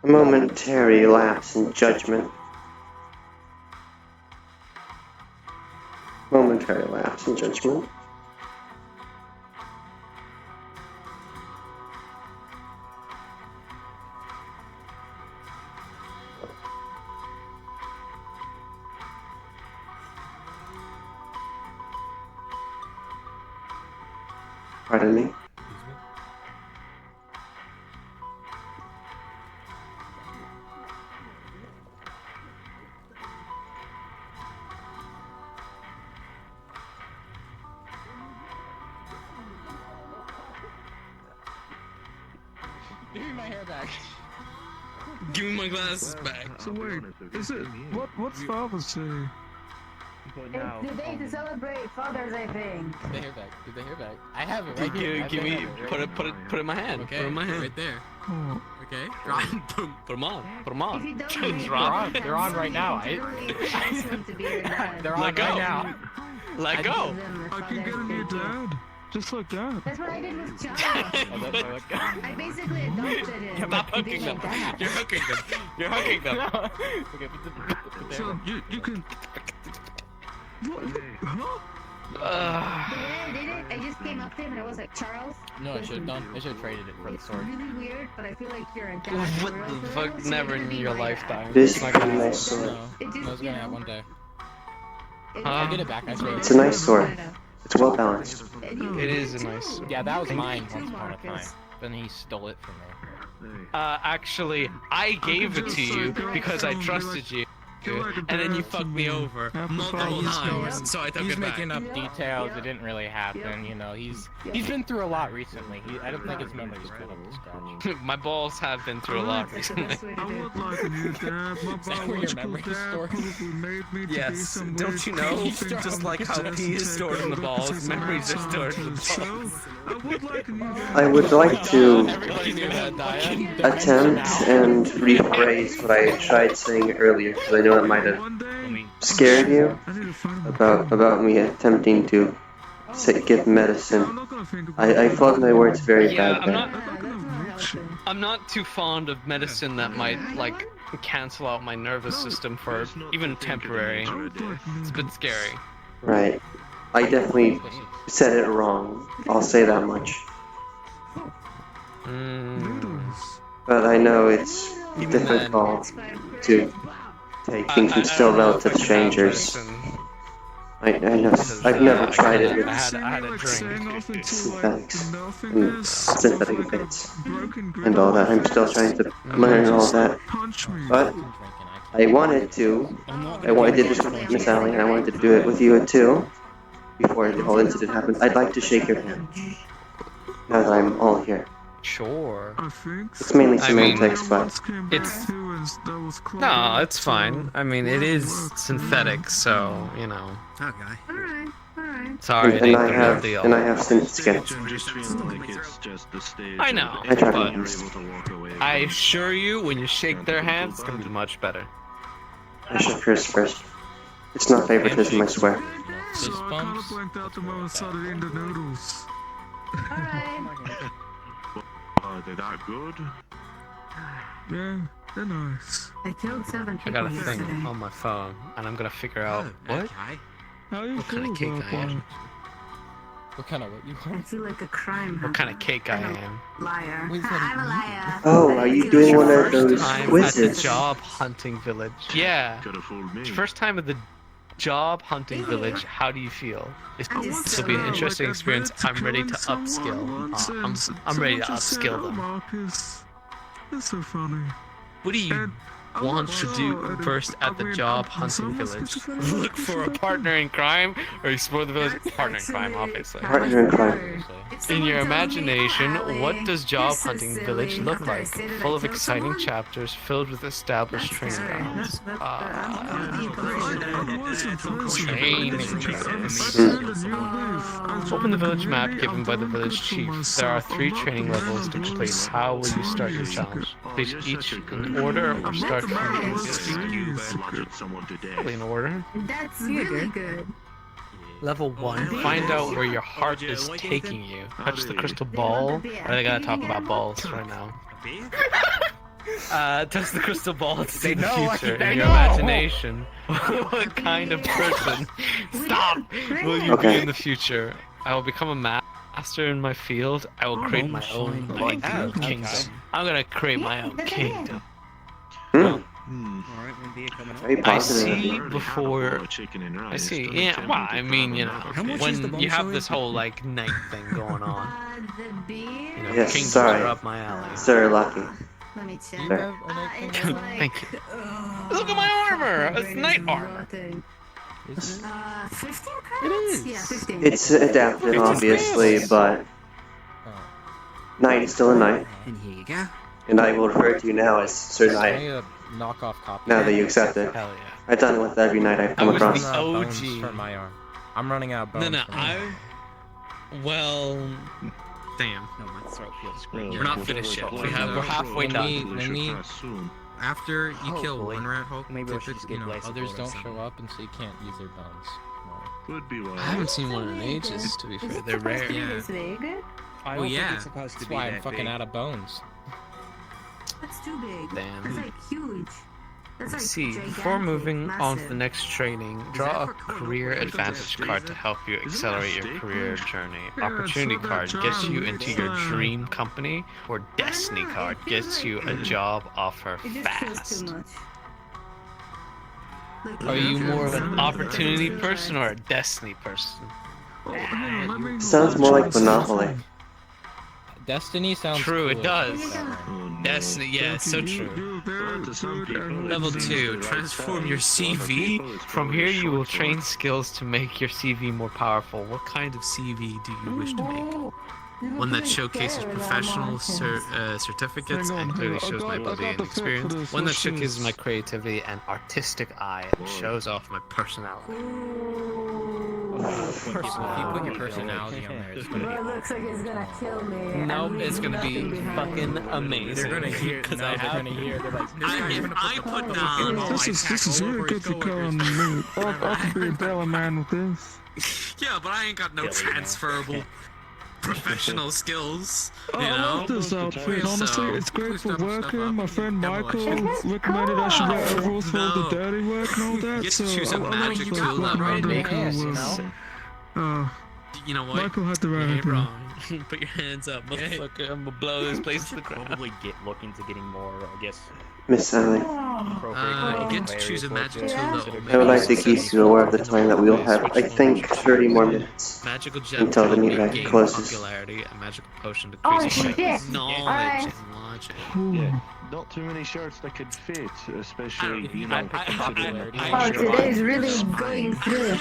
A momentary lapse in judgment. Momentary lapse in judgment. Pardon me? Give me my hair back. Give me my glasses back. So wait, is it what's Father's Day? It's the day to celebrate fathers, I think. Give the hair back. Give the hair back. I have it right here. Give me, put it in my hand. Okay, Put it in my hand. right there. Oh, Okay, drop. Put them on. Put them If you on. don't Drop. They're on right now. They're on Let go. right now. Let go. I can get a new dad, just like that. That's what I did with John. I I basically adopted him. Stop hooking them. You're hooking them. You're hooking them. Okay, put the So you can. What? Huh? The way I did it, I just came up to him and I was like, Charles. No, I should have done. I should have traded it for the It's sword. really weird, but I feel like you're a dad. What for real, the for fuck? real, so Never you're in gonna be your my lifetime. dad. This It's not is a gonna nice sword. No, It just, I was gonna have one day. Ah. I get it back. I swear. It's a nice sword. It's well balanced. It is a nice. Yeah, that was Thank mine you, once upon a time. Marcus. Then he stole it from me. Actually, I gave it to you because I trusted you. And then you fucked me over multiple times, so I took He's it back. making up details. It didn't really happen. You know, he's been through a lot recently. I don't think his memory's good up to scratch. My balls have been through a lot recently. I would like a new dad. My Is that where your biological memory dad stored? probably made me to be Yes, some don't weird you know? creepy Just like how pee is stored in the balls, memories are stored in the balls. So, I would like a new dad. I would like to Everybody knew that, Daya. attempt and rephrase what I tried saying earlier, because I know it might have One day, scared you I need to find a about me attempting to give I'm medicine. not gonna think about I fought my words very Yeah, bad I'm there. not. Yeah, that's not helping. I'm not too fond of medicine that might like cancel out my nervous system for even temporary. I would like a new It's a bit scary. Right. I definitely said it wrong. I'll say that much. noodles. But I know it's Even then, difficult It's fine. to take things from still I don't know if I relative can have strangers. medicine. I know. I've never tried it with I had a Like drink. saying off into, like, synthetics nothingness, synthetic like a bits broken and all that. I'm grill. still trying to learn all that. Punch me. But I wanted to. I did this with Miss Allie, and I wanted to do it with you too. Before the whole incident happened, I'd like to shake your hand. Now that I'm all here. Sure. I think It's mainly I mean, semantics, but it's No, it's fine. I mean, it is synthetic, so you know. Alright, alright. Sorry, it and ain't I the real have deal. synth skin. I know, I try my but best. I assure you, when you shake their hands, it's gonna be much better. I should curse first. It's not favoritism, I swear. So Fist I kind of bumps. blanked out the moment I started eating the noodles. Alright. Are they that good? Yeah, they're nice. I killed 7 I people got a yesterday. thing on my phone, and I'm gonna figure out what. How you What feel kind of cake about I am? that? What kind of what you I want? feel like a crime What kind of cake I am. liar. Wait, is that I'm a liar. Oh, are you doing one of those Time at the quizzes? job hunting village. Yeah. Could have fooled me. First time at the job hunting village. How do you feel? This will be an Yeah, interesting like experience. admit to I'm ready to killing someone upskill. once and I'm ready to someone just said, upskill "Oh, them. Marcus, that's so funny. What do you And I'm want not to sure, do and first at the job hunting someone village? schizophrenic Look for a partner in crime or explore the village? Partner in crime, obviously. Partner in crime. In your imagination, what does job hunting village look like? Full of exciting chapters, filled with established training grounds. I was in prison. Training I grounds. found a new life. I Open joined the village map community. given I'm by the doing village good for chief. There are myself. 3 I'm not training the levels to man who complete. just How will you tells start me your he's a challenge? good- Please you're each such a in good order or I'm not start the man from who was You raised. badgered someone to death. probably in order. That's really good. Level 1. Find out where your heart is taking you. Touch the crystal ball. I gotta talk about balls right now. Does the crystal ball see the know, future they in your know. imagination? What kind of person? Stop! Will you be in the future? I will become a master in my field. I will create my own kingdom. I'm gonna create my own kingdom. Hmm. Alright, when be coming up. Very I positive. see Already had a bowl before. of chicken and I rice. see. Don't Yeah. attempt Well, to I get mean, that you on know, that How much is the when bomb you have showing? this whole like night thing going on, The beer. you know, Yes, kingdoms sorry. are up my alley. Sir Lucky. Let me check. You Sure. have a night It's thing? like, Thank you. oh, Look at my fuck, armor! my It's brain knight is armor. rotting. Is it? 15 credits? is. Yeah, 15. It's adapted, obviously, but Oh. Knight is still a knight, And here you go. and I will refer to you now as Sir I Knight, need a knockoff copy. now that you accept it. Hell yeah. I've done it with every knight I've come I was across. the I'm running out of OG. bones for my arm. I'm running out of No, bones. no, for my arm. Well, damn. No, my throat feels great. We're not finished yet. We're halfway When done. we After you kill one rat Hulk, Maybe we should just get Blaze others or don't something. show up, and so you can't use their bones. No. Would be I well. haven't seen one in ages, to be fair. They're rare. Yeah. This big? I Oh, don't think yeah. it's supposed to That's be why I'm that fucking big. out of bones. That's too big. Damn. That's like huge. That's like See, gigantic, before moving on to the massive. next training, that draw a for Kono? career What is advantage that? card to help you Isn't that accelerate your steak career lunch? journey. Yeah, Opportunity it's for card that gets job. you into your It's, dream company, or destiny know, card it feels gets you like- a job offer It just feels fast. too much. Like, Are you more of an something opportunity doesn't person feel or a destiny person? Sounds more like Monopoly. Destiny sounds True, it cool. does. That one. Oh, no. Destiny, yeah, it's so true. Well, to some people, it Level seems 2, the right transform your size. To other CV. people, it's From probably here you will short train one. skills to make your CV more powerful. What kind of CV do you wish to make? One that showcases professional certificates and clearly shows my ability and experience. One that showcases my creativity and artistic eye and shows off my personality. If you put your personality on there, it's gonna Bro, it be. looks like it's gonna kill me. Nope, I'm it's gonna be leaving nothing behind. fucking amazing. They're gonna hear. because No, I they're have. gonna hear. They're like, If I put down all This my is tackle very over his good to go coworkers. on me. I could be a better man with this. Yeah, but I ain't got no transferable professional skills. You I know? love this outfit. Honestly, So, it's great please for step working. up. My friend Demo Michael action. recommended I should wear overalls for all the No. dirty work and all You that. get So to choose a I love magic the tool that working right under make the hands, you covers. know? You know what? Michael had the You right ain't idea. wrong. Put your hands up, motherfucker. I'm gonna blow this place to the ground. Probably look into getting more, I guess, Miss Sally, appropriate. You get to choose a magic tool that will I would like to make keep you aware of the time that we will have, I think, 30 more minutes. Magical gem until the to meat make bag gain closes. popularity, a magical potion to Oh, increase your shit. knowledge Alright. and logic. Yeah, not too many shirts that could fit, especially, you know, considering Oh, today's really going through.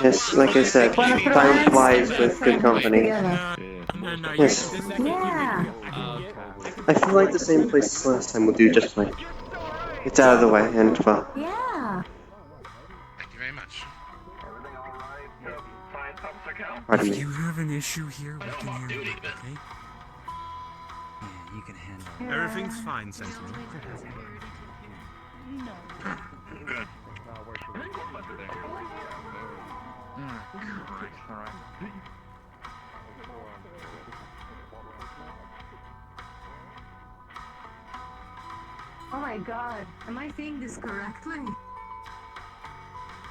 Yes, like I said, time flies with good company. Together. Yeah. Yes, Yeah. I feel like the same place as last time will do just fine. It's out of the way, and well, Yeah. Thank you very much. pardon If me. you have an issue here, we can handle it, okay? Yeah, you can handle it. Everything's fine, Sentinel. Oh my god. Am I seeing this correctly?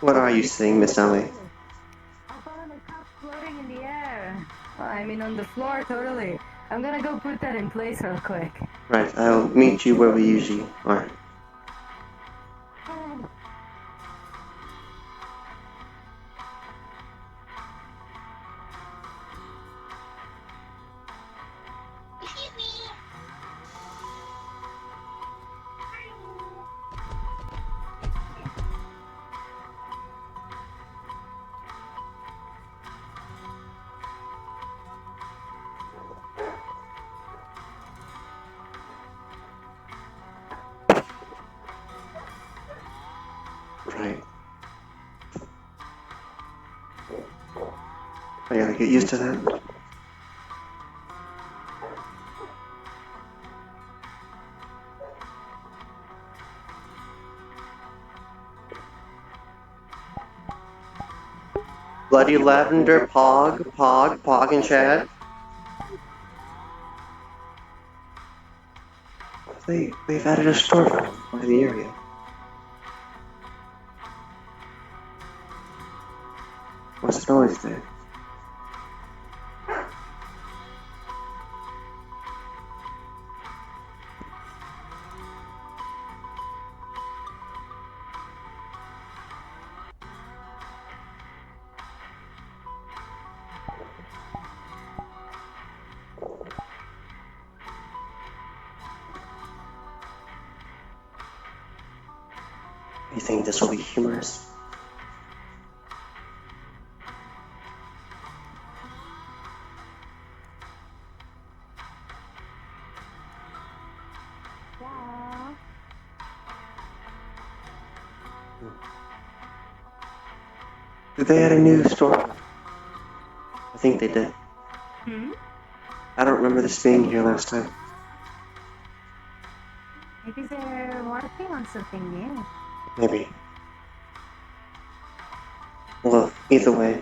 What are you saying, Miss Sally? I found a cup floating in the air. I mean, on the floor, totally. I'm gonna go put that in place real quick. Right, I'll meet you where we usually are. Right. I gotta get used to that. Bloody Lavender, Pog and Chad. They've added a storefront by the area. What's the noise there? You think this will be humorous? Yeah. Did they add a new store? I think they did. Hmm? I don't remember this being here last time. Maybe they're working on something new. Maybe. Well, either way,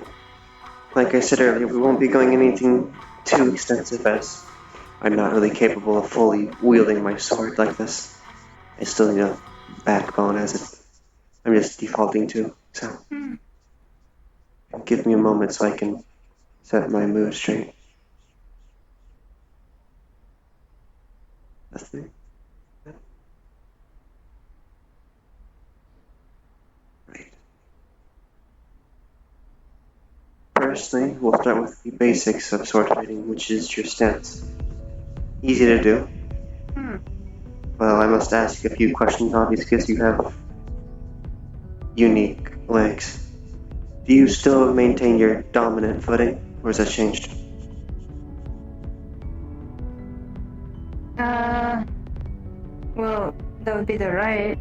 like I said earlier, we won't be going anything too extensive as I'm not really capable of fully wielding my sword like this. I still need a backbone as I'm just defaulting to, so Hmm. give me a moment so I can set my mood straight. That's me. Right. Firstly, we'll start with the basics of sword fighting, which is your stance. Easy to do. Hmm. Well, I must ask a few questions, obviously, because you have unique legs. Do you still maintain your dominant footing, or has that changed? Well, that would be the right.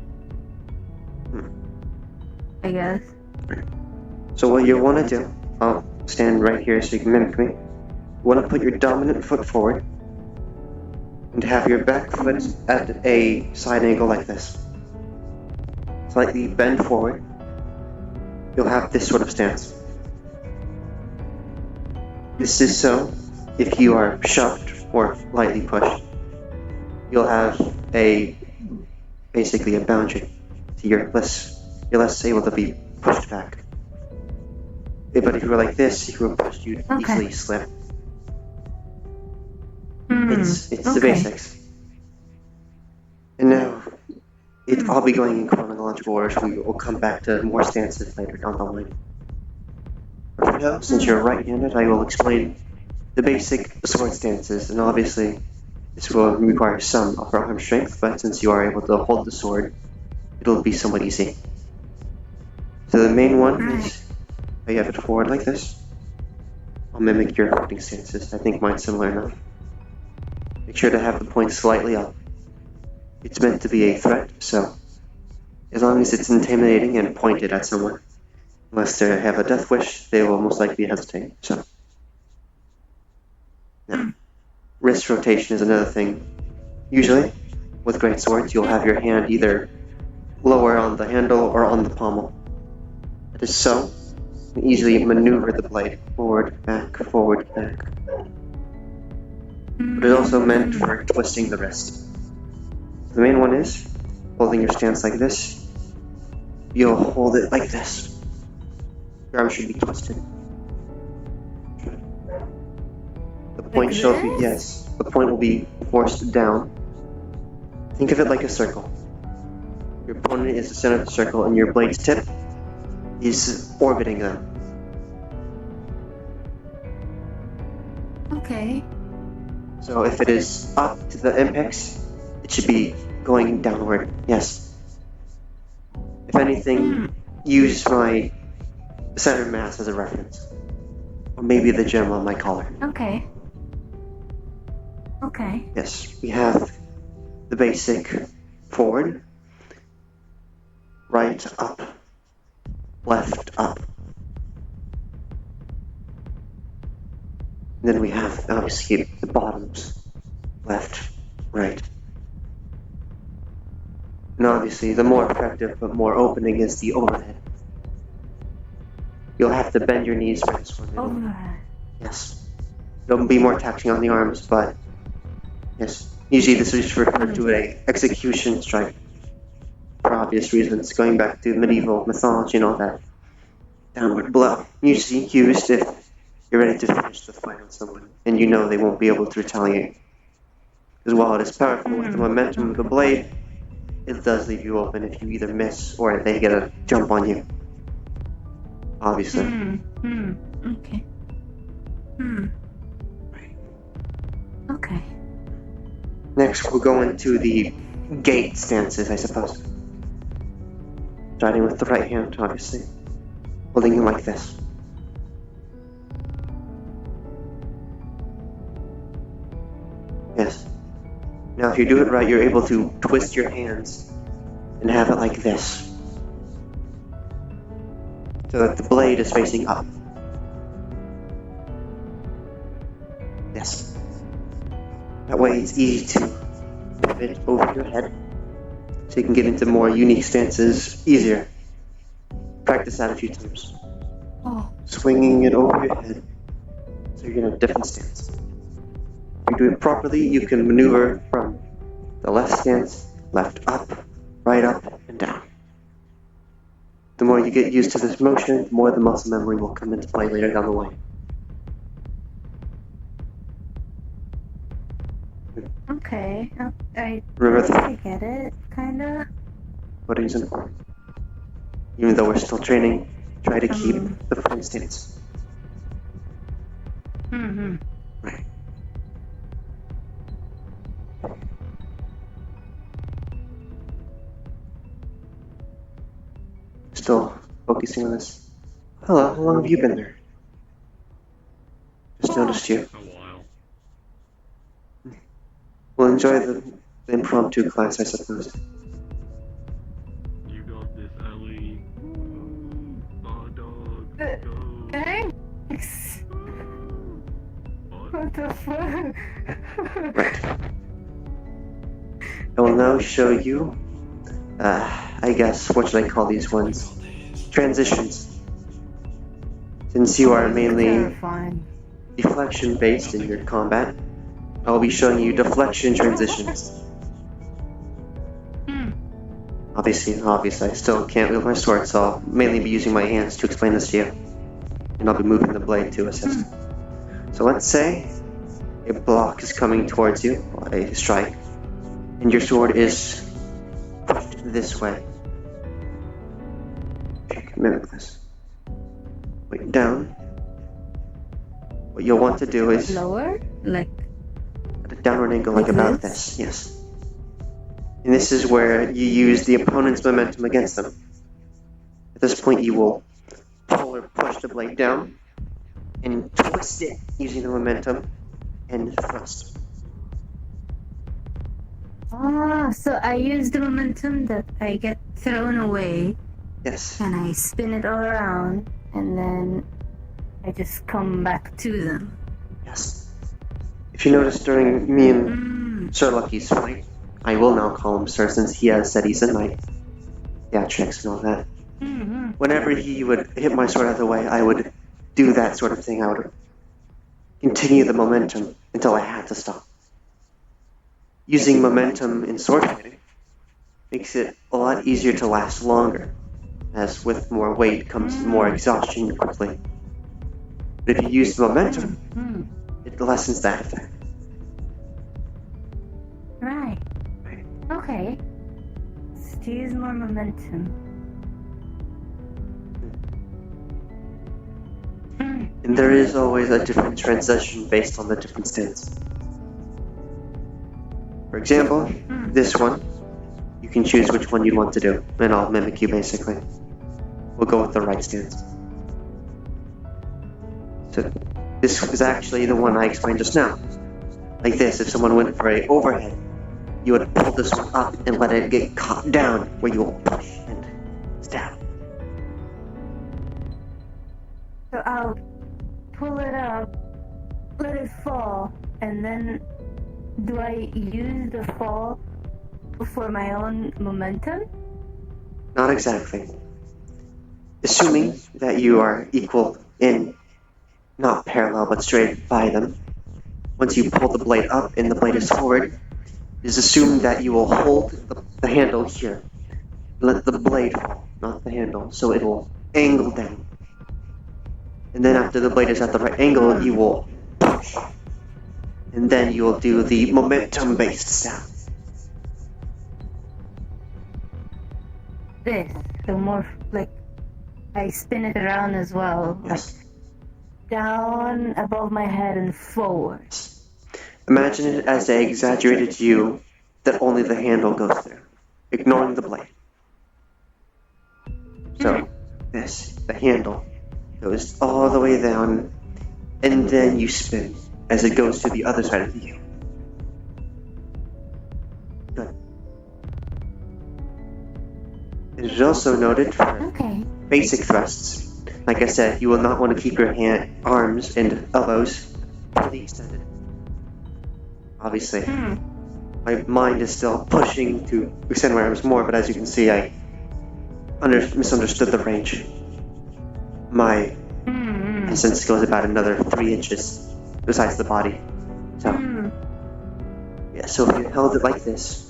I guess. So what you want to do, I'll stand right here so you can mimic me. You want to put your dominant foot forward and have your back foot at a side angle like this. Slightly bend forward. You'll have this sort of stance. This is so if you are shoved or lightly pushed, you'll have basically a boundary. So you're less able to be pushed back. But if you were like this, if you were pushed, you'd easily slip. It's the basics. And now, I'll be going in chronological order, so we will come back to more stances later down the line. But for now, since you're right-handed, I will explain the basic sword stances, and obviously, this will require some upper arm strength, but since you are able to hold the sword, it'll be somewhat easy. So the main one is you have it forward like this. I'll mimic your holding stances. I think mine's similar enough. Make sure to have the point slightly up. It's meant to be a threat, so as long as it's intimidating and pointed at someone, unless they have a death wish, they will most likely hesitate. So, now, wrist rotation is another thing. Usually, with great swords, you'll have your hand either lower on the handle or on the pommel. That is so. You can easily maneuver the blade forward, back, but it's also meant for twisting the wrist. The main one is holding your stance like this. You'll hold it like this. Your arm should be twisted. The point should be, yes, the point will be forced down. Think of it like a circle. Your opponent is the center of the circle and your blade's tip is orbiting them. Okay. So if it is up to the apex, it should be going downward, yes. If anything, use my center mass as a reference. Or maybe the gem on my collar. Okay. Okay. Yes, we have the basic forward, right, up, left, up. And then we have, obviously, the bottoms, left, right. And obviously, the more effective but more opening is the overhead. You'll have to bend your knees for this one. Overhead. Yes. There'll be more taxing on the arms, but yes. Usually this is referred to as execution strike, for obvious reasons, going back to medieval mythology and all that. Downward blow, usually used if you're ready to finish the fight on someone, and you know they won't be able to retaliate. Because while it is powerful with the momentum of the blade, it does leave you open if you either miss or they get a jump on you. Obviously. Okay. Okay. Next, we'll go into the gate stances, I suppose. Starting with the right hand, obviously. Holding him like this. Yes. Now, if you do it right, you're able to twist your hands and have it like this. So that the blade is facing up. Yes. That way it's easy to pivot over your head. So you can get into more unique stances easier. Practice that a few times. Swinging it over your head. So you're in a different stance. If you do it properly, you can maneuver from the left stance, left up, right up, and down. The more you get used to this motion, the more the muscle memory will come into play later down the line. Okay. Remember I get it, kinda. what is important. Even though we're still training, try to keep the front stance. Right. Still focusing on this. Hello, how long have you been there? Just noticed you. A while. We'll enjoy the impromptu class, I suppose. You got this, Ellie. Oh, dog. Go. Thanks. What the fuck? Right. I will now show you, I guess, what should I call these ones? Transitions. Since you are mainly Terrifying. deflection based in your combat, I will be showing you deflection transitions. Obviously, I still can't wield my sword, so I'll mainly be using my hands to explain this to you. And I'll be moving the blade to assist. So let's say a block is coming towards you, a strike, and your sword is pushed this way. If you can mimic this. Wait, down. What you'll want to do is Lower? Like, at a downward angle, like Like about this? this, yes. And this is where you use the opponent's momentum against them. At this point, you will pull or push the blade down and twist it using the momentum and thrust. so I use the momentum that I get thrown away Yes. and I spin it all around and then I just come back to them. Yes. If you notice during me and Sir Lucky's fight, I will now call him Sir since he has said he's a knight. Theatrics and all that. Whenever he would hit my sword out of the way, I would do that sort of thing. I would continue the momentum until I had to stop. Using momentum in sword fighting makes it a lot easier to last longer, as with more weight comes more exhaustion quickly. But if you use the momentum, it lessens that effect. Right. Okay. Let's use more momentum. And there is always a different transition based on the different stance. For example, this one, you can choose which one you want to do, and I'll mimic you basically. We'll go with the right stance. So this was actually the one I explained just now. Like this, if someone went for a overhead, you would pull this one up and let it get caught down, where you will push and stab. So I'll pull it up, let it fall, and then do I use the fall for my own momentum? Not exactly. Assuming that you are equal in, not parallel, but straight by them, once you pull the blade up and the blade is forward, It is assumed that you will hold the handle here. Let the blade fall, not the handle, so it will angle down. And then after the blade is at the right angle, you will push. And then you will do the momentum-based sound. This, the more like I spin it around as well, Yes. like down above my head and forward. Imagine it as an exaggerated view that only the handle goes there, ignoring the blade. So, this, the handle, goes all the way down, and then you spin as it goes to the other side of the view. Good. It is also noted for Okay. basic thrusts. Like I said, you will not want to keep your arms and elbows fully extended. Obviously, my mind is still pushing to extend my arms more, but as you can see, I misunderstood the range. My distance goes about another 3 inches besides the body. So, yeah, so if you held it like this,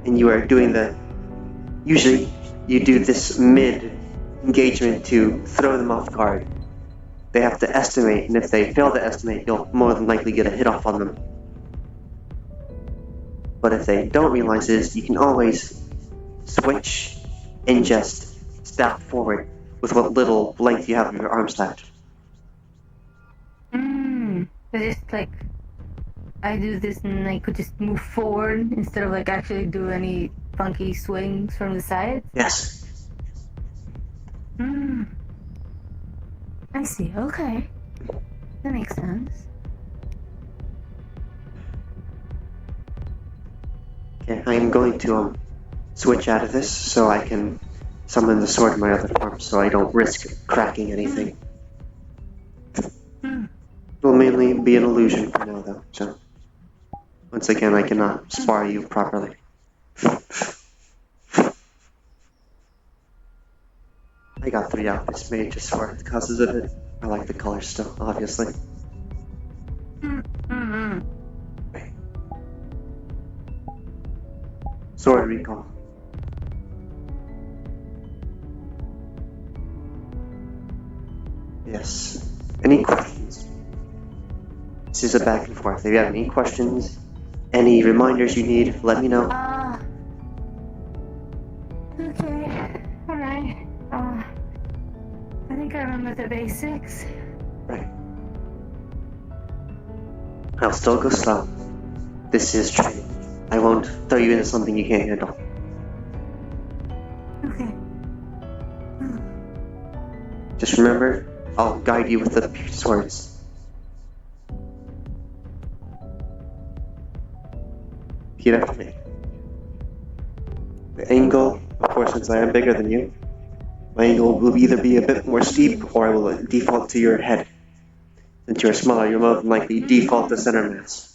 and you are doing usually you do this mid-engagement to throw them off guard. They have to estimate, and if they fail to estimate, you'll more than likely get a hit off on them. But if they don't realize this, you can always switch and just stab forward with what little length you have of your arm stacked. So just like I do this and I could just move forward instead of like actually do any funky swings from the side. Yes. I see, okay. That makes sense. Okay, I'm going to switch out of this so I can summon the sword in my other form so I don't risk cracking anything. It will mainly be an illusion for now though, so once again I cannot spar you properly. I got 3 outfits made just for the causes of it. I like the colors still, obviously. Sword recall. Yes. Any questions? This is a back and forth. If you have any questions, any reminders you need, let me know. Okay. Alright. I think I remember the basics. Right. I'll still go slow. This is training. I won't throw you into something you can't handle. Okay. Just remember, I'll guide you with the swords. Repeat after me. The angle, of course, since I am bigger than you, my angle will either be a bit more steep or I will default to your head. Since you're smaller, you'll more than likely default to center mass.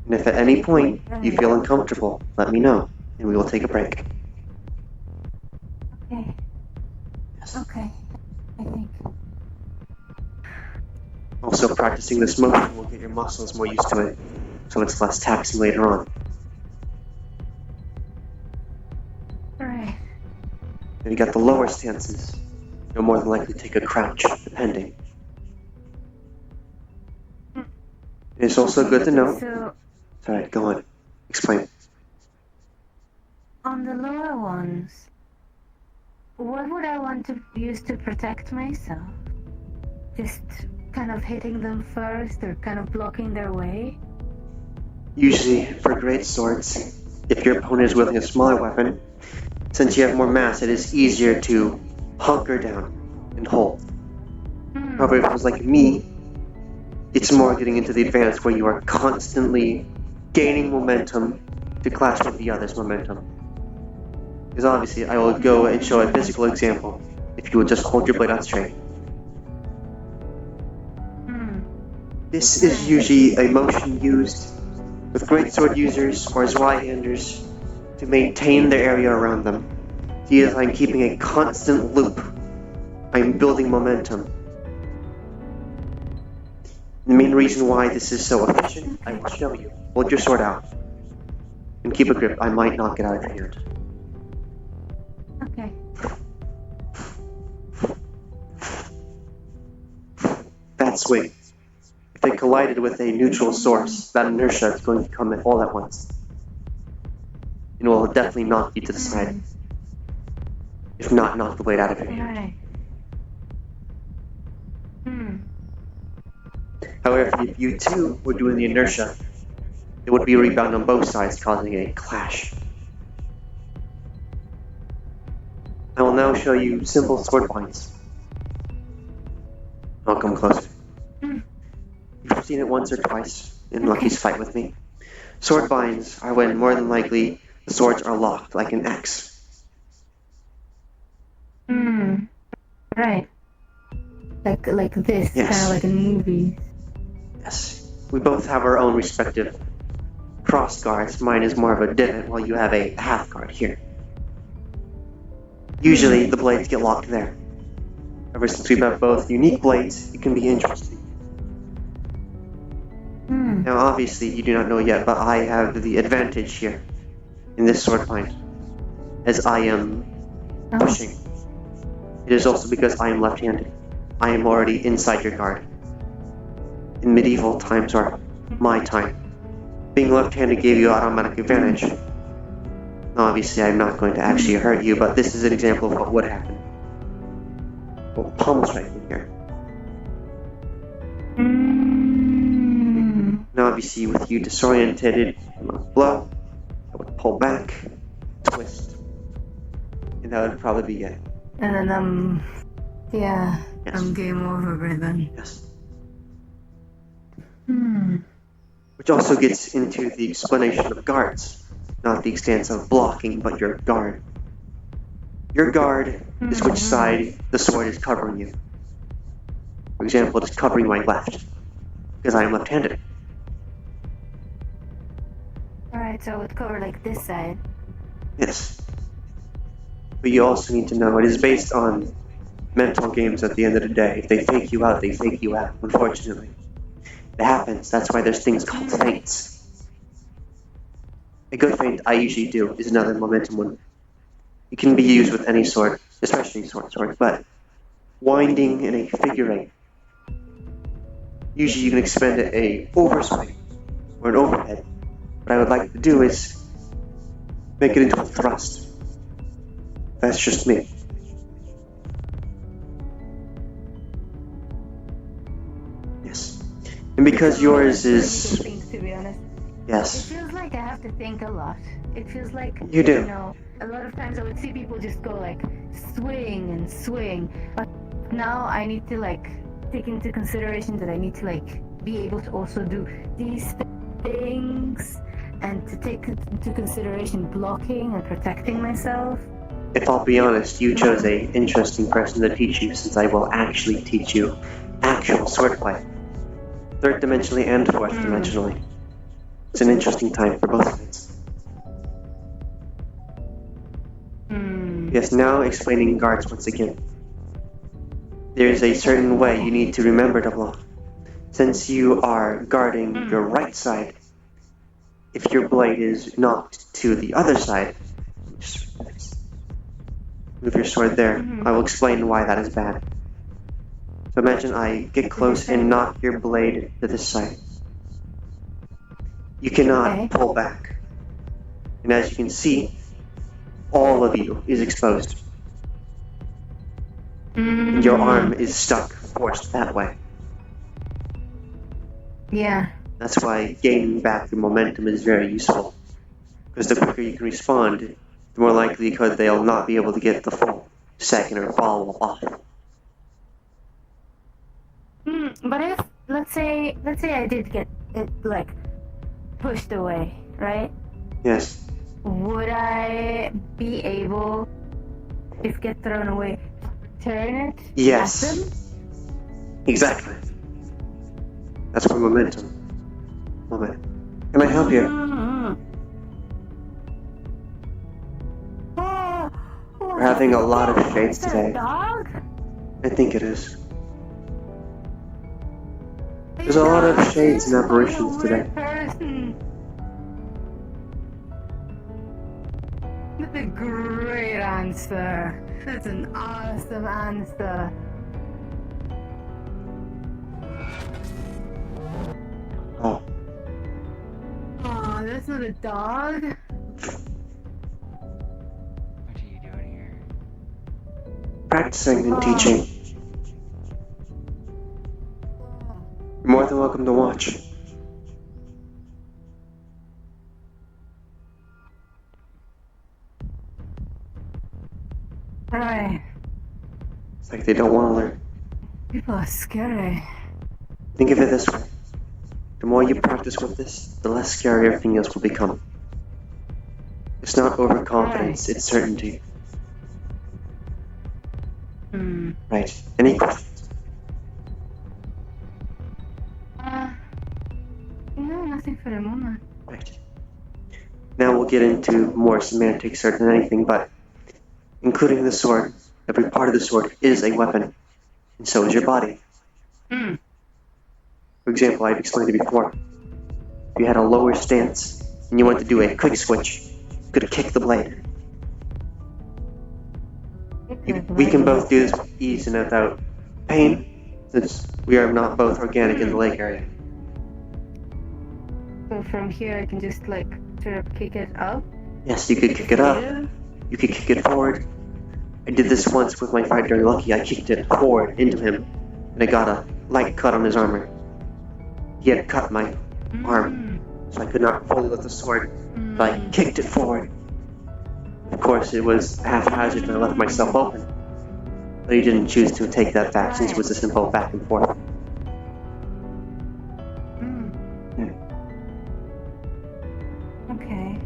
And if at any point you feel uncomfortable, let me know, and we will take a break. Okay. Yes. Okay. I think. Also, practicing this motion will get your muscles more used to it, so it's less taxing later on. Alright. If you got the lower stances, you'll more than likely take a crouch, depending. It's also good to know. So, Sorry, go on. Explain. on the lower ones, what would I want to use to protect myself? Just kind of hitting them first or kind of blocking their way? Usually, for great swords, if your opponent is wielding a smaller weapon, since you have more mass, it is easier to hunker down and hold. However, if it was like me, it's more getting into the advance where you are constantly gaining momentum to clash with the other's momentum. Because obviously, I will go and show a physical example if you would just hold your blade out straight. This is usually a motion used with greatsword users or Zweihanders to maintain their area around them. See, as I'm keeping a constant loop, I'm building momentum. The main reason why this is so efficient, I will show you. Hold your sword out. And keep a grip, I might knock it out of your hand. Okay. That swing. If it collided with a neutral source, that inertia is going to come in all at once. And will definitely knock you to the side. If not, knock the blade out of your hand. Right. However, if you two were doing the inertia, it would be a rebound on both sides, causing a clash. I will now show you simple sword binds. I'll come closer. You've seen it once or twice in Lucky's fight with me. Sword binds are when more than likely the swords are locked, like an X. Right. Like this, Yes. kind of like in movies. Yes. We both have our own respective cross guards. Mine is more of a divot, while you have a half guard here. Usually, the blades get locked there. Ever since we have both unique blades, it can be interesting. Now, obviously, you do not know yet, but I have the advantage here in this sword bind, as I am pushing. It is also because I am left-handed. I am already inside your guard. In medieval times, or my time, being left-handed gave you automatic advantage. Now, obviously, I'm not going to actually hurt you, but this is an example of what would happen. Well, palm striking here. Now, obviously, with you disoriented, blow, I would pull back, twist, and that would probably be it. And then yeah, Yes. I'm game over by then. Yes. Which also gets into the explanation of guards. Not the stance of blocking, but your guard. Your guard is which side the sword is covering you. For example, it is covering my left, because I am left-handed. Alright, so it would cover like this side. Yes. But you also need to know it is based on mental games at the end of the day. If they fake you out, they fake you out, unfortunately. It happens. That's why there's things called feints. A good feint I usually do is another momentum one. It can be used with any sword, especially sword, but winding in a figure eight. Usually you can expend it a overswing or an overhead. What I would like to do is make it into a thrust. That's just me. Yes. And because yours is... Things, to be honest. It Yes. feels like I have to think a lot. It feels like You do. You know, a lot of times I would see people just go like swing and swing, but now I need to like take into consideration that I need to like be able to also do these things and to take into consideration blocking and protecting myself. If I'll be honest, you chose a interesting person to teach you, since I will actually teach you actual swordplay. Third dimensionally and fourth dimensionally. It's an interesting time for both sides. Yes, now explaining guards once again. There is a certain way you need to remember to block. Since you are guarding your right side, if your blade is knocked to the other side, just move your sword there. I will explain why that is bad. So imagine I get close and knock your blade to this side. You cannot pull back. And as you can see, all of you is exposed. And your arm is stuck, forced that way. Yeah. That's why gaining back your momentum is very useful. Because the quicker you can respond, the more likelihood they'll not be able to get the full second or follow off. But if let's say I did get it like pushed away, right? Yes. Would I be able, if get thrown away, turn it? Yes. At them? Exactly. That's for momentum. Moment. Can I help you? We're having a lot of shades Is that today. a dog? I think it is. Hey, There's a lot of shades and aberrations today. Person. That's a great answer. That's an awesome answer. Oh, Oh, that's not a dog. What are you doing here? practicing and teaching. You're more than welcome to watch. Right. It's like they don't want to learn. People are scary. Think of it this way. The more you practice with this, the less scary everything else will become. It's not overconfidence, it's certainty. Hmm. Right. Any questions? No, nothing for the moment. Right. Now we'll get into more semantics than anything, but including the sword, every part of the sword is a weapon, and so is your body. Hmm. For example, I've explained it before. If you had a lower stance and you want to do a quick switch, you could kick the blade. We can both do this with ease and without pain, since we are not both organic in the leg area. So from here, I can just like sort of kick it up. Yes, you could kick it up, you could kick it forward. I did this once with my fight during Lucky. I kicked it forward into him, and I got a light cut on his armor. He had cut my arm, so I could not fully lift the sword, but I kicked it forward. Of course, it was haphazard and I left myself open, but he didn't choose to take that back since it was a simple back and forth. Okay.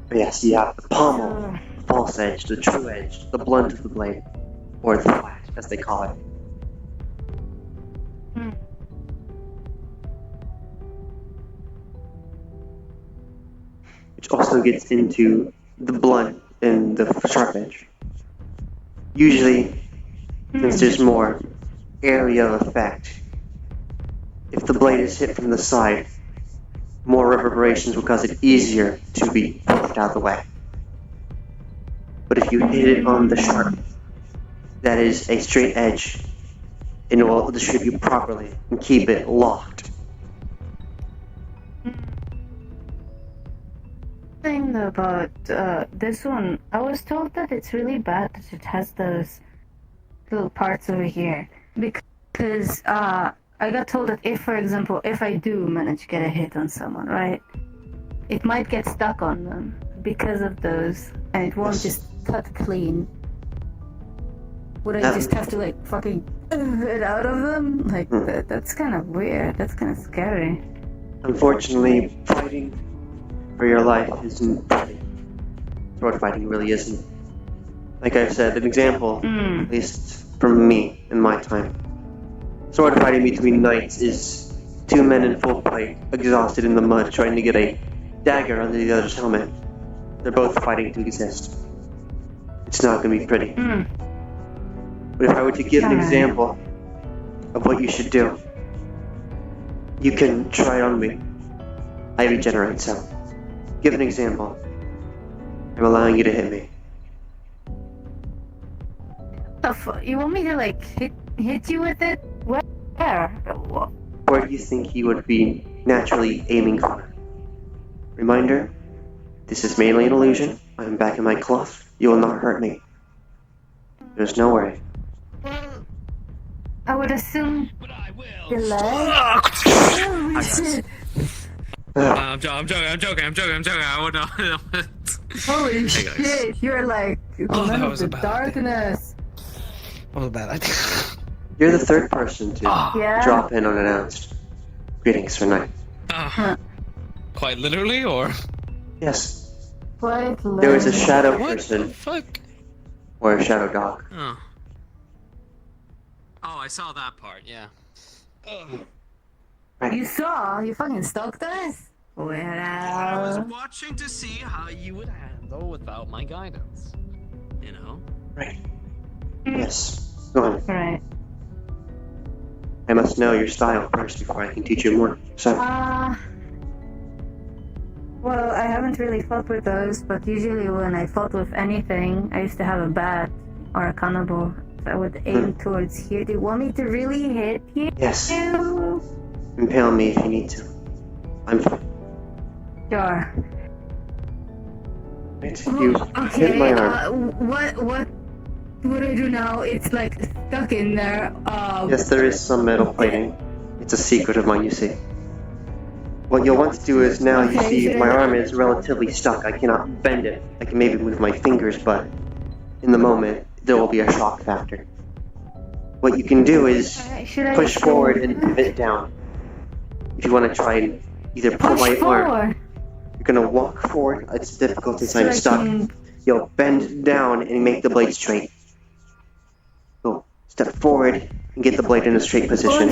But yes, you have the pommel, the false edge, the true edge, the blunt of the blade, or the flat, as they call it. Which also gets into the blunt and the sharp edge. Usually, since there's more area of effect, if the blade is hit from the side, more reverberations will cause it easier to be pushed out of the way. But if you hit it on the sharp, that is a straight edge, and it will distribute properly and keep it locked. Thing about this one, I was told that it's really bad that it has those little parts over here because I got told that if, for example, if I do manage to get a hit on someone, right, it might get stuck on them because of those, and it won't just cut clean. Would I just have to like fucking it out of them? Like that's kind of weird. That's kind of scary. Unfortunately, fighting for your life isn't pretty. Sword fighting really isn't. Like I've said, an example, at least from me in my time. Sword fighting between knights is two men in full plate, exhausted in the mud, trying to get a dagger under the other's helmet. They're both fighting to exist. It's not going to be pretty. But if I were to give an example of what you should do, you can try it on me. I regenerate, so give an example. I'm allowing you to hit me. You want me to like hit you with it? Where? Where do you think you would be naturally aiming for? Reminder, this is mainly an illusion. I am back in my cloth. You will not hurt me. There's no worry. I would assume the leg. Holy shit! I'm joking. I would not. Holy shit! You're like the man of the darkness. That was a bad idea. You're the third person to Yeah. drop in unannounced. Greetings for night. Quite literally, or? Yes, Quite there was a shadow What the person fuck? or a shadow dog. Oh. Oh, I saw that part. Yeah. You saw? You fucking stalked us? Well. I was watching to see how you would handle without my guidance. You know? Right. Yes. Go on. Right. I must know your style first before I can teach you more. So, Well, I haven't really fought with those, but usually when I fought with anything, I used to have a bat or a cannonball. So I would aim towards here. Do you want me to really hit you? yes, impale me if you need to. I'm fine. Sure. Right, you hit my arm. What do I do now? It's like stuck in there. Yes, there is some metal plating. It's a secret of mine, you see. What you'll want to do is now you see my arm is relatively stuck. I cannot bend it. I can maybe move my fingers, but in the moment, there will be a shock factor. What you can do is push forward and pivot down. If you want to try and either pull my arm, you're going to walk forward. It's difficult since I'm stuck. You'll bend down and make the blade straight. Go step forward and get the blade in a straight position.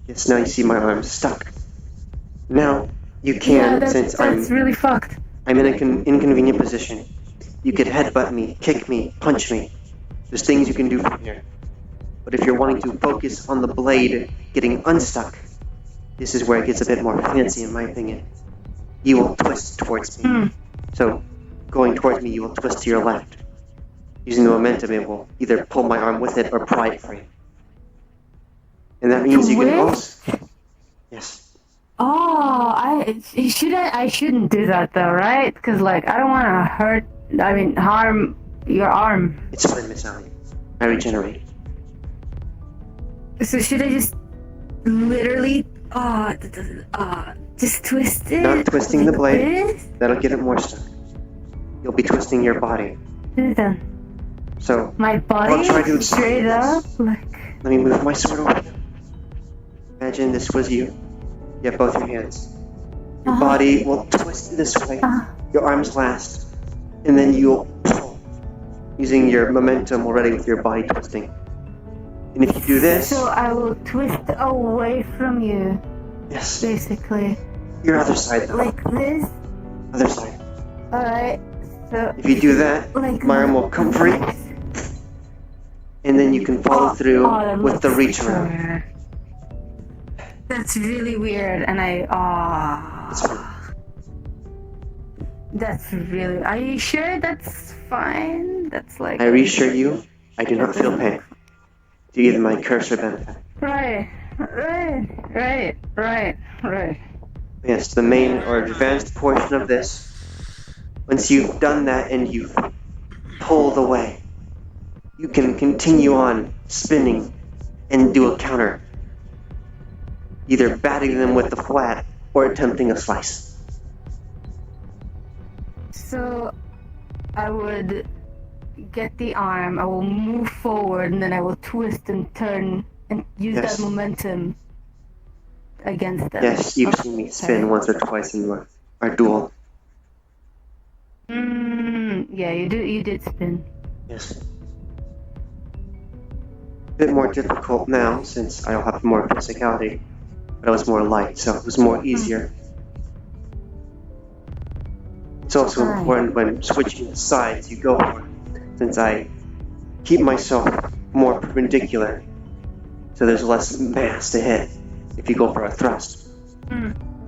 Yes, now you see my arm stuck. Now you can, since that's really fucked. I'm in an inconvenient position. You could headbutt me, kick me, punch me. There's things you can do from here. But if you're wanting to focus on the blade getting unstuck, this is where it gets a bit more fancy in my opinion. You will twist towards me. So, going towards me, you will twist to your left. Using the momentum, it will either pull my arm with it or pry it free. And that means you can also... Yes. Oh, I shouldn't do that though, right? Because like I don't want to harm your arm. It's fine, Miss Allie. I regenerate. So should I just literally just twist it? Not twisting the blade. This? That'll get it more stuck. You'll be twisting your body. So, my body I'll try to straight up? Like... Let me move my sword over. Imagine this was you. You have both your hands. Your body will twist this way. Your arms last. And then you'll pull. Using your momentum already with your body twisting. And if you do this... So I will twist away from you. Yes. Basically. Your other side though. Like this? Other side. Alright. So if you do that, like my arm will come free. And then you can follow through with the reach around. That's really weird, and It's fine. That's really... Are you sure that's fine? That's like... I reassure you, I do not feel pain. To either my curse or benefit. Right. Yes, the main or advanced portion of this. Once you've done that and you've pulled away, you can continue on spinning and do a counter. Either batting them with the flat or attempting a slice. So, I would get the arm, I will move forward, and then I will twist and turn and use that momentum against them. Yes, you've seen me spin once or twice in our duel. Yeah, you did spin. Yes. A bit more difficult now since I'll have more physicality. But I was more light, so it was more easier. It's also important when switching sides you go for, since I keep myself more perpendicular, so there's less mass to hit if you go for a thrust.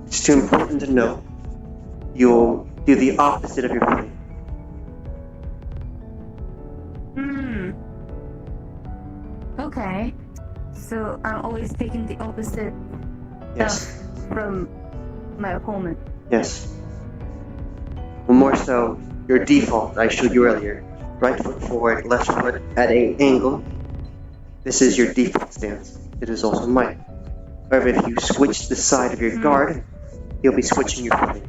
It's too important to know you'll do the opposite of your footing. Okay. So I'm always taking the opposite Yes. from my opponent. Yes. Well, more so, your default I showed you earlier. Right foot forward, left foot at an angle. This is your default stance. It is also mine. However, if you switch the side of your guard, you'll be switching your footing.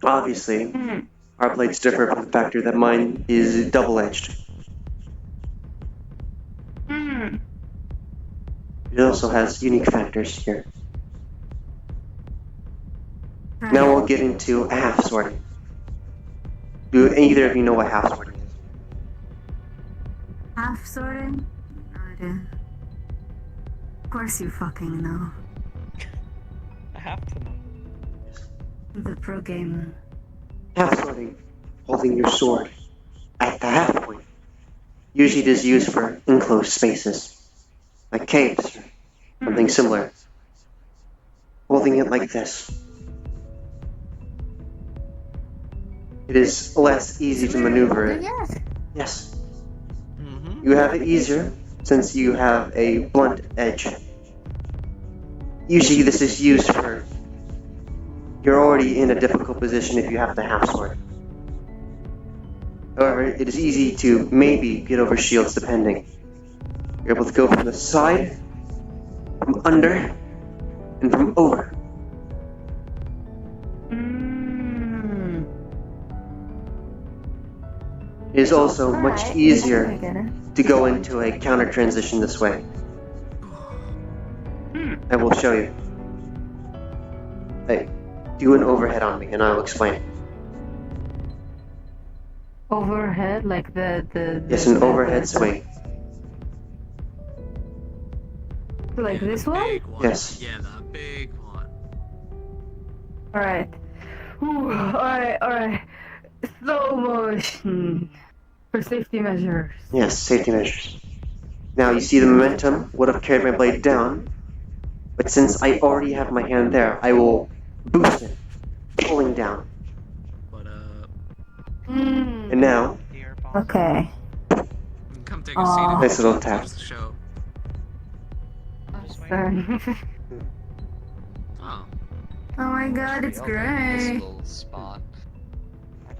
Obviously, our blades differ from the factor that mine is double-edged. It also has unique factors here. Now we'll get into a half sorting. Do either of you know what half sorting is? Half sorting? No idea. Of course you fucking know. I have to know. The pro gamer. Half sorting holding your sword at the half point. Usually it is used for enclosed spaces, like caves or something similar. Holding it like this, it is less easy to maneuver it. Yes. You have it easier since you have a blunt edge. Usually this is used for, you're already in a difficult position if you have the half sword. However, it is easy to maybe get over shields depending. You're able to go from the side, from under, and from over. It is also much easier to go into a counter transition this way. I will show you. Hey, do an overhead on me and I will explain. Overhead, like the Yes, an overhead swing. like this one? Big one. Yes. Yeah, the big one. Alright. Alright. Slow motion. For safety measures. Yes, safety measures. Now you see the momentum would have carried my blade down, but since I already have my hand there, I will boost it, pulling down. But And now, Okay. come take a seat. and Nice little tap. watch the show. Sorry. Oh, Oh my god, it's great.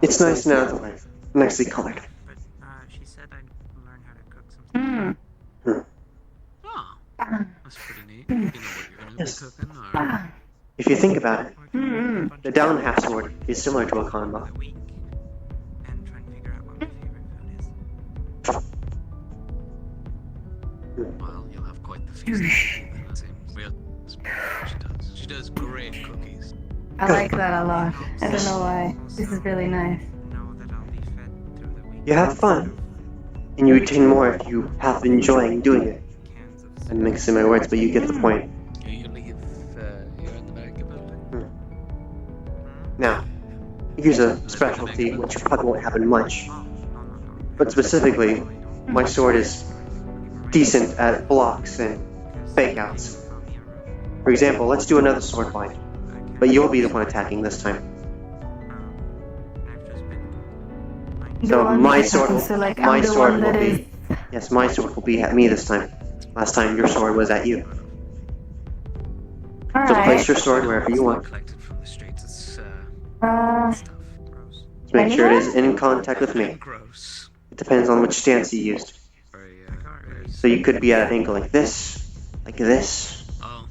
it's nice now that I've nicely colored. But she said I'd learn how to cook something. oh, that's pretty neat. You know what you're gonna Yes. be cooking, or If you think about it, Or can I do a bunch the of down stuff half sword is similar to a for combo. the week and try and figure out what my favorite food is. well, you'll have quite the feast. It seems. Real. She does great cookies. I like that a lot. I don't know why. This is really nice. Know that I'll be fed through the week. You have fun, and you retain more if you have been enjoying doing it. Cans of I'm mixing my words, but you get the point. You leave here in the medical building. Now, here's a specialty which probably won't happen much, no. but specifically, my sword is decent at blocks and fake outs. For example, let's do another sword fight, but you'll be the one attacking this time. I've just been The So one my that sword happens to, like, will, my I'm the sword one will that be, is- yes, my sword will be at me this time. Last time your sword was at you. So place Alright. your sword wherever you want. Collected from the streets. It's Uh, stuff. gross. Just make sure it is in contact with me. Gross. It depends on which stance you used. Very. So you could be at an angle like this, Oh,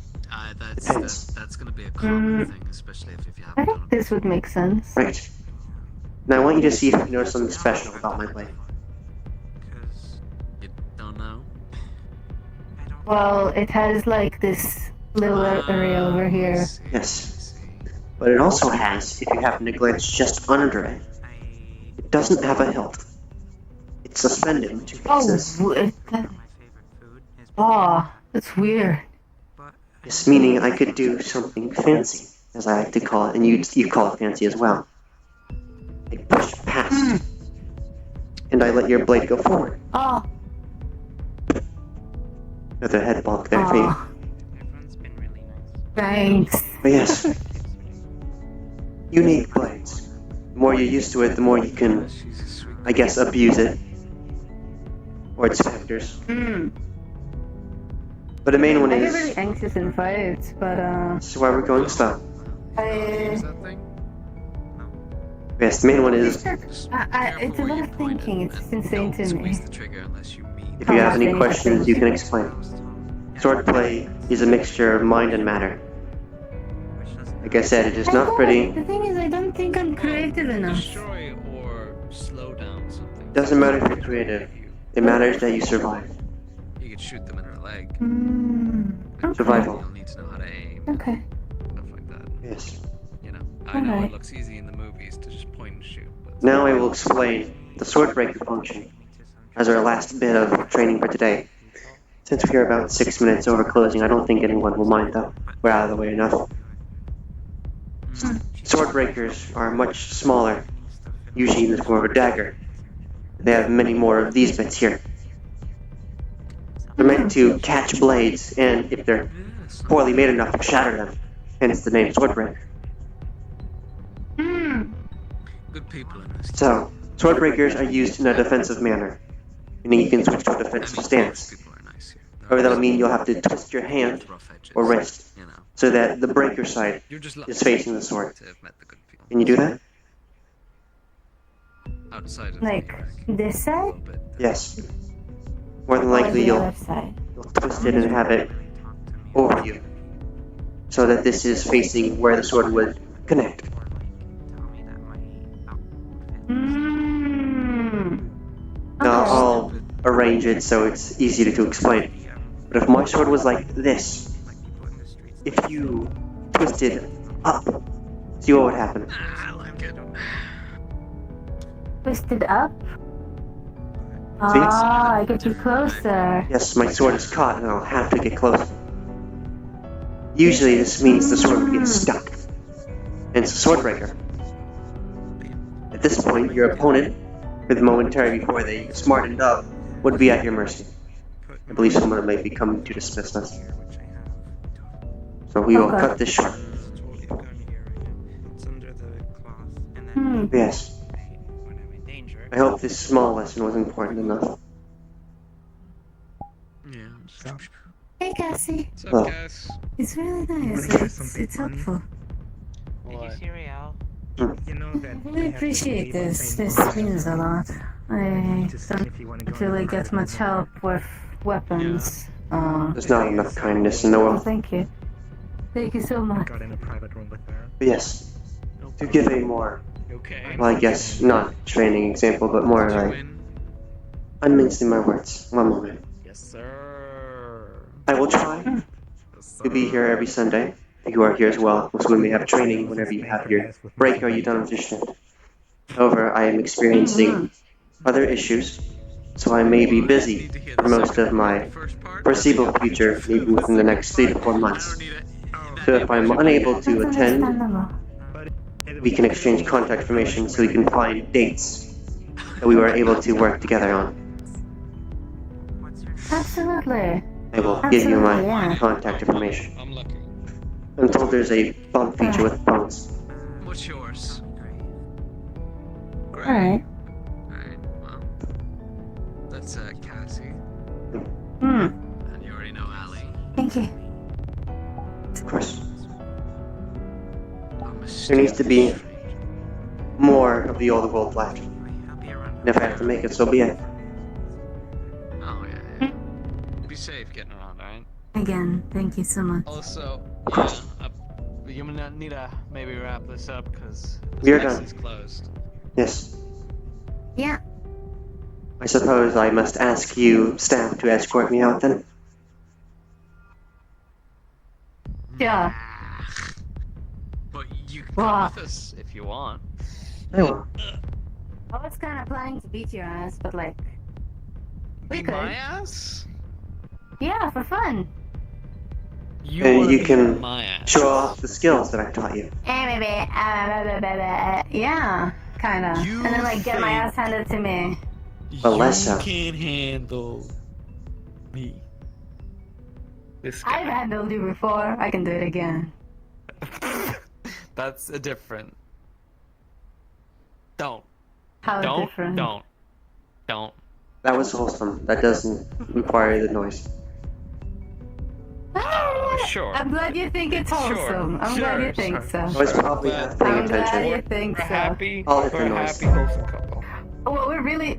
Depends. that's gonna be a common thing, especially if you I haven't done think it. this would make sense. right. Now I want you to see if you notice something special about my blade. Because You don't know. I don't. Well, it has like this little area over here. Yes. But it also has, if you happen to glance just under it, it doesn't have a hilt. It's suspended in two Oh, pieces. that, My favorite food is oh, that's weird. but This meaning I could do something fancy, as I like to call it, and you call it fancy as well. I push past, and I let your blade go forward. Oh, Another head bonk there for you. oh, everyone's been really nice. thanks. But yes, unique blades. The more you're used to it, the more you can, She's a sweet. I guess, abuse it. Or its factors. But the main one I get is, really anxious in fights, but this is why we're going slow. Use I, that thing? Yes, the main one is, Just it's a careful where lot you of point thinking. it, It's and insane don't to me. squeeze the trigger unless you mean if you have any questions, you can explain. Swordplay is a mixture of mind and matter. Which doesn't Like I said, it is I not don't- pretty. The thing is, I don't think I'm creative enough. Destroy or slow down something. Doesn't matter if you're creative. It matters that you survive. You could shoot them in her leg. Okay. Survival. You'll need to know how to aim. Okay. Stuff like that. Yes. You know, I know it Alright. looks easy in the movies to just point and shoot, but Now I will explain the sword breaker function as our last bit of training for today. Since we are about 6 minutes over closing, I don't think anyone will mind though. We're out of the way enough. Sword breakers are much smaller usually in the form of a dagger. They have many more of these bits here. They're meant to catch blades, and if they're Yes. poorly made enough, to shatter them. Hence the name Swordbreaker. Hmm. Good people in this. So, Swordbreakers are used in a defensive manner, meaning you can switch to a defensive stance. People are nice here. Or that'll mean you'll have to twist your hand Rough edges, or wrist you know. so that the breaker side You're just is facing the sword. to have met the good people. Can you do that? Outside of Like this a side? little bit. Yes. More than Or likely the you'll other side? twist it and have it over you, so that this is facing where the sword would connect. Hmm. Now Okay. I'll arrange it so it's easy to explain. But if my sword was like this, if you twisted up, see what would happen. I like it. Twisted up? Ah, I get you closer. Yes, my sword is caught and I'll have to get closer. Usually this means the sword would get stuck. And it's a swordbreaker. At this point, your opponent, with momentary before they smartened up, would be at your mercy. I believe someone may be coming to dismiss us. So we will cut this short. Hmm. Yes. I hope this small lesson was important enough. Yeah. Hey, Cassie. What's up, Well. guys? It's really nice. Wanna hear It's something funny? helpful. What? You know that I we really have to appreciate leave on this. same This boat. means a lot. I Just don't if you wanna go really in the get private much room. help with weapons. There's not enough kindness in the Oh, world. thank you. Thank you so much. Got in a private room with her. But yes, to give a more, Okay. well, I guess not training example, but more Did you like, win? I'm mincing my words. One moment. Yes, sir. I will try to be here every Sunday. You are here as well, so we may have training whenever you have your break or you done with your shift. However, I am experiencing other issues, so I may be busy for most of my foreseeable future, maybe within the next 3 to 4 months. So if I'm unable to That's attend, understandable. we can exchange contact information so we can find dates that we were able to work together on. Absolutely. I will give you my Absolutely, yeah. contact information. I'm lucky. I'm told there's a bump feature with phones. What's yours? Great. Alright. Alright, well. That's Cassie. Hmm. And you already know Allie. Thank you. Of course. I'm a There needs to be stranger. more of the old world left. And if I have to make it, so be it. Oh, yeah. Be safe getting around, alright? Again, thank you so much. Also, Of course. you need to maybe wrap this up because We are this done. is closed. Yes. Yeah. I suppose I must ask you, staff, to escort me out then? Yeah. But you can Wow. come with us if you want. I will. I was kind of planning to beat your ass, but like, we Be could. my ass? Yeah, for fun. You And wanna you be can my ass. show off the skills that I taught you. Yeah, kind of. You And then like get my think- ass handed to me. But less so. You can't handle me. This I've guy. handled you before. I can do it again. That's a different. Don't. How different? Don't. That was wholesome. That doesn't require the noise. Sure. I'm glad you think it's wholesome. I'm glad you think so. I was probably not paying I'm glad you attention. think We're so. happy. I'll hit the We're a noise. happy, wholesome couple. Well, we're really,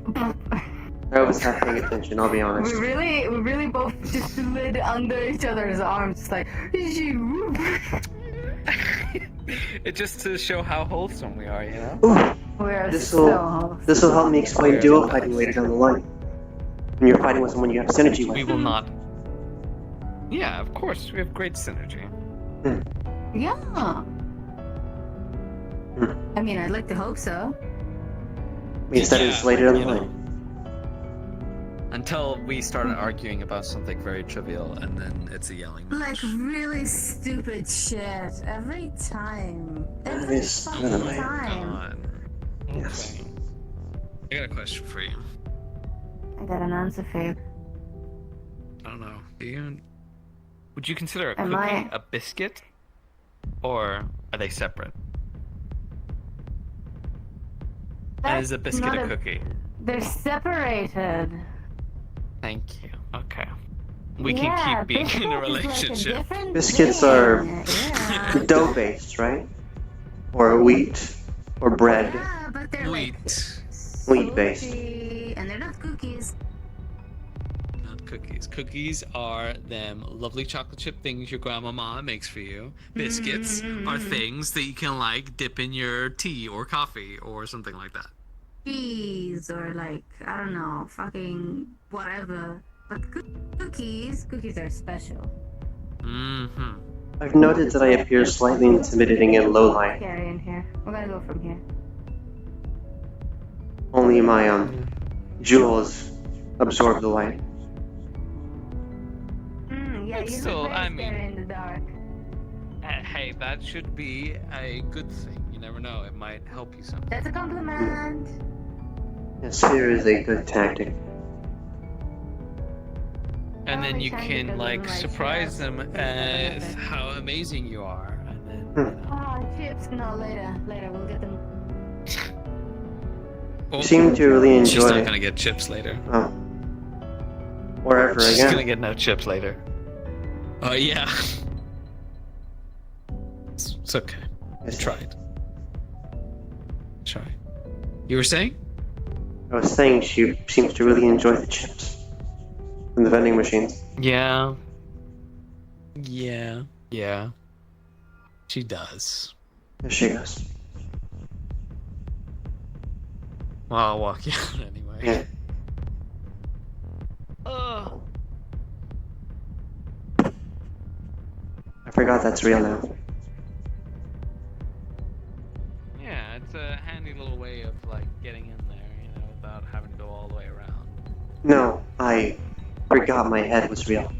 I was not paying attention, I'll be honest. we really both just slid under each other's arms, just like. It's just to show how wholesome we are, you know? Ooh, We're This'll- so. this'll help me explain duo fighting later down the line. When you're fighting with someone you have synergy We with. will not. Yeah, of course, we have great synergy. Yeah. I mean, I'd like to hope so. Means that is later down the you know. line. Until we started arguing about something very trivial, and then it's a yelling Like match. really stupid shit every time. That Every is fucking annoying. time. God. Yes. Okay. I got a question for you. I got an answer for you. I don't know. Would you consider a Am cookie I- a biscuit, or are they separate? And is a That's biscuit not a cookie? They're separated. Thank you. Okay. We Yeah, can keep being biscuit in a is like a relationship. different Biscuits thing. are Yeah. dough-based, right? Or wheat, or bread. Yeah, but they're Wheat, like Wheat-based. salty, and they're not cookies. not cookies. Cookies are them lovely chocolate chip things your grandmama makes for you. Biscuits are things that you can like dip in your tea or coffee or something like that. Cheese or like I don't know, fucking whatever. But cookies are special. Mm-hmm. I've noted that I appear slightly intimidating in low light. Carry in here. We're gonna go from here. Only my jewels absorb the light. Yeah, But you still, look very I mean- scary in the dark. Hey, that should be a good thing. You never know; it might help you someday. That's a compliment. Yes, fear is a good tactic. And then Probably you shiny can because like of my surprise chips. them Things as like that. how amazing you are, and then Oh, chips. No, later. We'll get them. You seem to really She's not enjoy gonna get chips later. Oh. Or ever She's gonna again. get no chips later. Oh yeah. It's okay. Yes, Try it. Try. You were saying? I was saying she seems to really enjoy the chips from the vending machines. Yeah. Yeah. Yeah. She does. There she goes. Well, I'll walk you out anyway. Yeah. I forgot that's real now. Yeah, it's a handy little way of like getting in there, you know, without having to go all the way around. No, I forgot my head was real.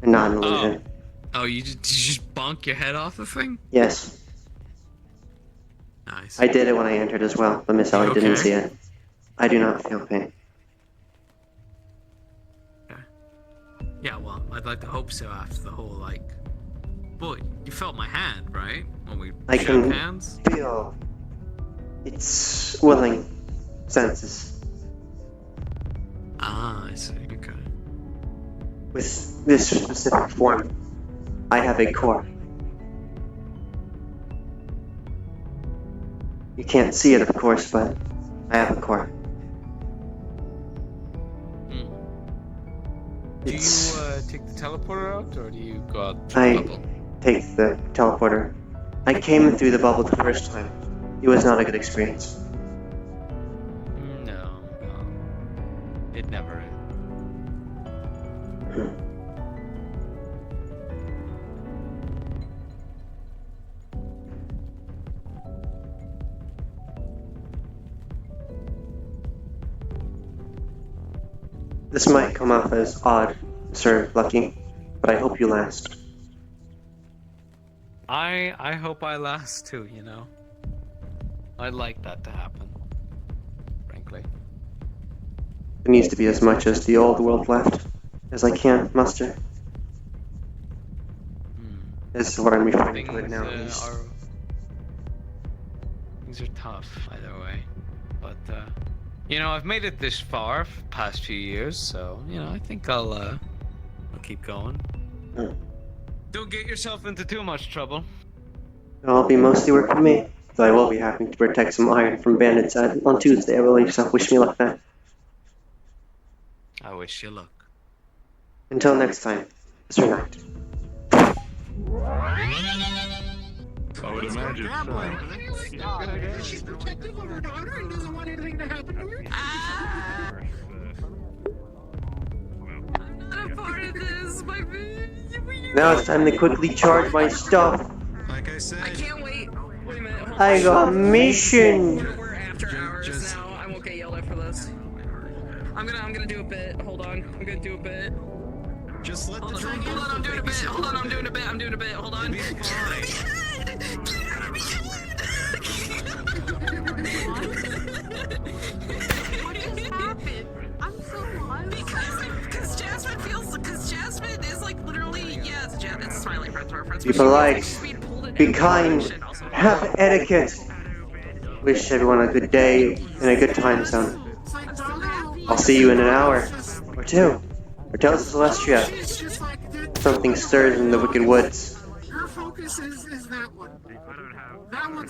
And not an illusion. Oh, did you just bonk your head off the thing? Yes, Nice. I did it when I entered as well, but Miss Ellie You didn't okay? see it. I do not feel pain. Yeah, well, I'd like to hope so after the whole like. Boy, you felt my hand, right? When we I shook can- hands. Feel its willing senses. Ah, I see. Okay. With this specific form, I have a core. You can't see it, of course, but I have a core. Do you It's take the teleporter out, or do you go out through I- the bubble? take the teleporter. I came in through the bubble the first time. It was not a good experience. No, it never is. This might come off as odd, Sir Lucky, but I hope you last. I hope I last too. You know, I'd like that to happen. Frankly. There needs to be as much as the old world left as I can muster. This is what I'm referring to it now. at least. Things are tough either way, but you know, I've made it this far for the past few years, so you know, I think I'll keep going. Hmm. Don't get yourself into too much trouble. It'll be mostly work for me, though I will be having to protect some iron from bandits on Tuesday, I believe, so wish me luck then. I wish you luck. Until next time, Sir Knight. I would imagine so. She's protective of her daughter and doesn't want anything to happen to her. I'm not a part of this, my Now it's time to quickly charge my stuff. Like I said, I can't wait. Wait a minute. Hold on. I got a mission. We're after hours now. I won't get yelled at for this. I'm gonna do a bit. Hold on. I'm gonna do a bit. just let the Hold drink on, I'm doing a bit. Hold on, I'm doing a bit. I'm doing a bit. Hold on. Be fine. be polite, be kind, have etiquette. Wish everyone a good day and a good time zone. I'll see you in an hour or two. Or tell Celestia. Something stirs in the wicked woods. Your focus is that one. That one's